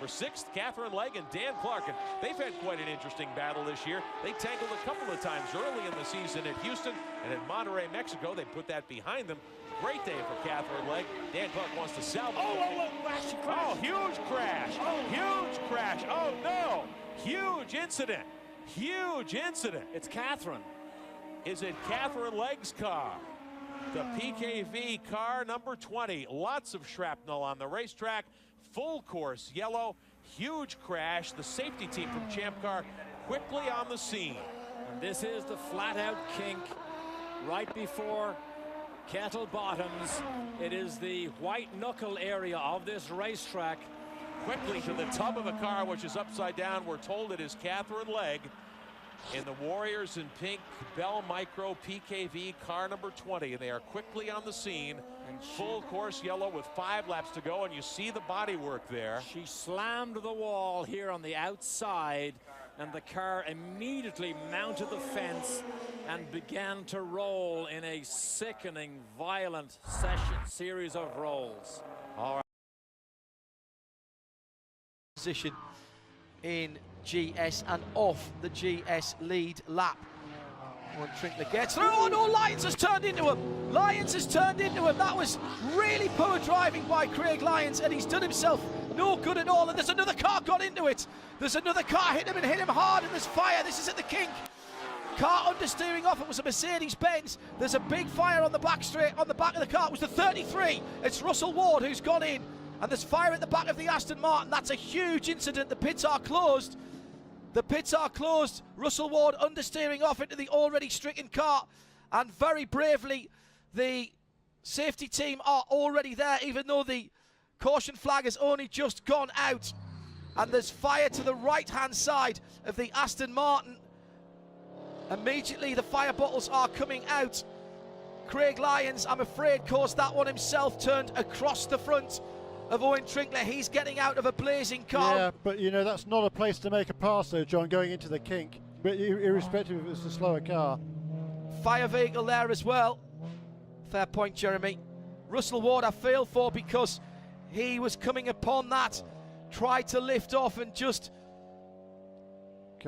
For 6th, Katherine Legge and Dan Clark. And they've had quite an interesting battle this year. They tangled a couple of times early in the season at Houston and at Monterrey, Mexico. They put that behind them. Great day for Katherine Legge. Dan Clark wants to salvage. Oh, huge crash. Oh, huge crash. Oh, no. Huge incident. Huge incident. It's Katherine. Is it Katherine Legge's car? The PKV car number 20. Lots of shrapnel on the racetrack. Full course yellow. Huge crash. The safety team from Champ Car quickly on the scene. And this is the flat-out kink right before Kettle Bottoms. It is the white knuckle area of this racetrack. Quickly to the tub of the car, which is upside down. We're told it is Katherine Legge in the Warriors in pink Bell Micro PKV car number 20. They are quickly on the scene. And full course yellow with 5 laps to go, and you see the bodywork there. She slammed the wall here on the outside, and the car immediately mounted the fence and began to roll in a sickening, violent series of rolls. All right. Position in GS and off the GS lead lap. One Trinkler gets through. Oh no, Lyons has turned into him. Lyons has turned into him. That was really poor driving by Craig Lyons, and he's done himself no good at all. And there's another car got into it. There's another car hit him and hit him hard, and there's fire. This is at the kink. Car understeering off. It was a Mercedes-Benz. There's a big fire on the back straight on the back of the car. It was the 33. It's Russell Ward who's gone in, and there's fire at the back of the Aston Martin. That's a huge incident. The pits are closed. The pits are closed. Russell Ward understeering off into the already stricken car, and very bravely the safety team are already there, even though the caution flag has only just gone out. And there's fire to the right hand side of the Aston Martin. Immediately the fire bottles are coming out. Craig Lyons, I'm afraid, caused that one himself, turned across the front of Owen Trinkler. He's getting out of a blazing car. Yeah, but you know, that's not a place to make a pass though, John, going into the kink, but irrespective if it's a slower car. Fire vehicle there as well. Fair point, Jeremy. Russell Ward I feel for, because he was coming upon that, tried to lift off and just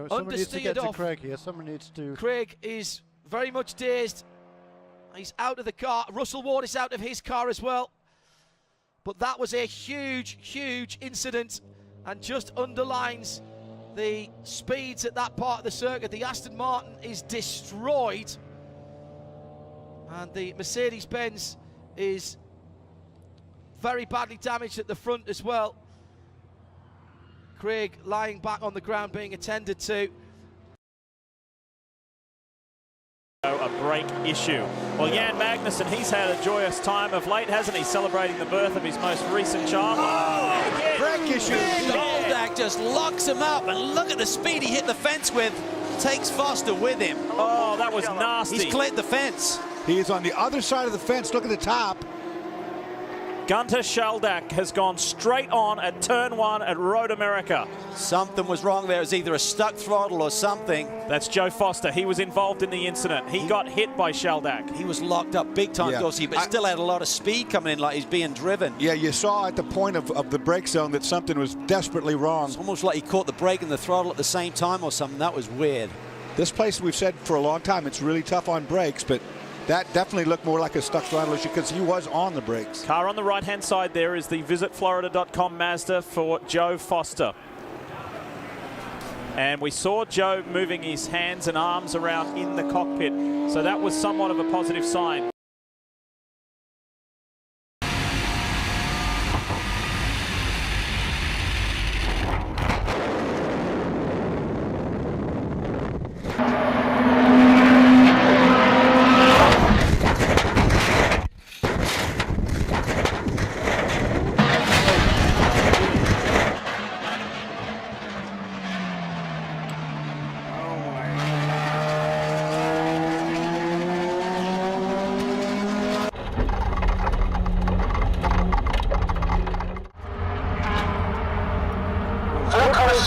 someone needs to get off. to Craig here. Someone needs to. Craig is very much dazed. He's out of the car. Russell Ward is out of his car as well. But that was a huge, huge incident, and just underlines the speeds at that part of the circuit. The Aston Martin is destroyed, and the Mercedes-Benz is very badly damaged at the front as well. Craig lying back on the ground being attended to. A brake issue. Well, Jan Magnussen, he's had a joyous time of late, hasn't he? Celebrating the birth of his most recent child. Oh, brake issue. Sheldak just locks him up, and look at the speed he hit the fence with. Takes Foster with him. Oh, that was nasty. He's cleared the fence. He is on the other side of the fence. Look at the top. Gunter Sheldak has gone straight on at turn 1 at Road America. Something was wrong there. It was either a stuck throttle or something. That's Joe Foster. He was involved in the incident. He got hit by Sheldak. He was locked up big time, Dorsey, but still had a lot of speed coming in, like he's being driven. Yeah, you saw at the point of the brake zone that something was desperately wrong. It's almost like he caught the brake and the throttle at the same time or something. That was weird. This place, we've said for a long time, it's really tough on brakes, but that definitely looked more like a stuck throttle issue because he was on the brakes. Car on the right-hand side there is the visitflorida.com Mazda for Joe Foster. And we saw Joe moving his hands and arms around in the cockpit, so that was somewhat of a positive sign.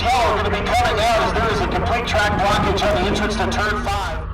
Are going to be coming out as there is a complete track blockage on the entrance to turn 5.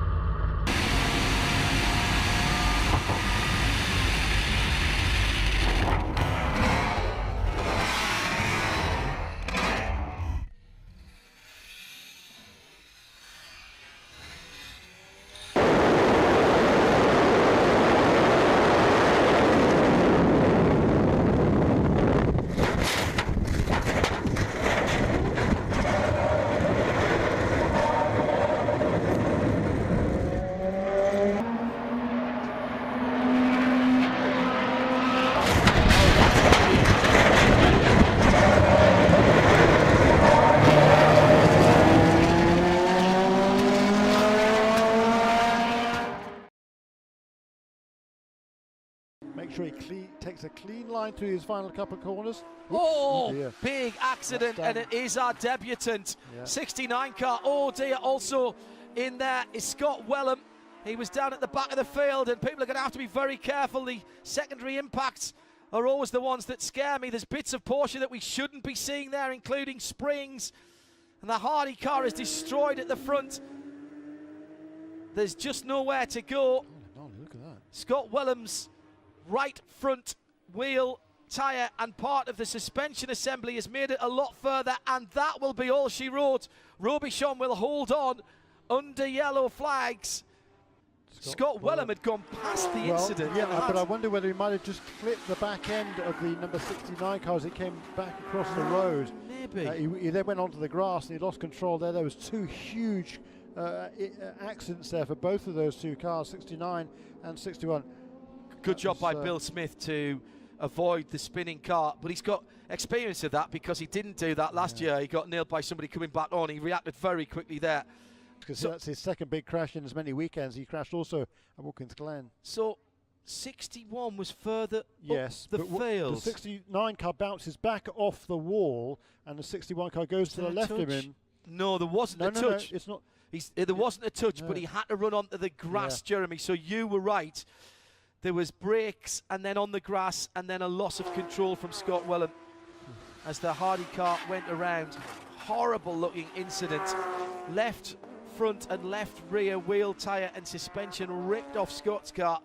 sure he takes a clean line through his final couple of corners. Oh, dear. big accident, and it is our debutant. Yeah. 69 car, oh dear. Also in there is Scott Wellham. He was down at the back of the field, and people are going to have to be very careful. The secondary impacts are always the ones that scare me. There's bits of Porsche that we shouldn't be seeing there, including springs. And the Hardy car is destroyed at the front. There's just nowhere to go. Oh, look at that. Scott Wellham's right front wheel, tyre and part of the suspension assembly has made it a lot further, and that will be all she wrote. Robichon will hold on under yellow flags. Scott Wellham had gone past the incident. Yeah, but I wonder whether he might have just flipped the back end of the number 69 car as he came back across the road. Maybe. He then went onto the grass and he lost control there. There was two huge accidents there for both of those two cars, 69 and 61. Good job by Bill Smith to avoid the spinning car, but he's got experience of that because he didn't do that last year. He got nailed by somebody coming back on. He reacted very quickly there. Because that's his second big crash in as many weekends. He crashed also at Watkins Glen. So 61 was further yes, up the field. The 69 car bounces back off the wall, and the 61 car goes to the left of him. No, there wasn't a touch. No, it's not. There wasn't a touch, but he had to run onto the grass, Jeremy. So you were right. There was brakes, and then on the grass, and then a loss of control from Scott Wellham as the Hardy car went around. Horrible looking incident. Left front and left rear wheel, tyre and suspension ripped off Scott's car.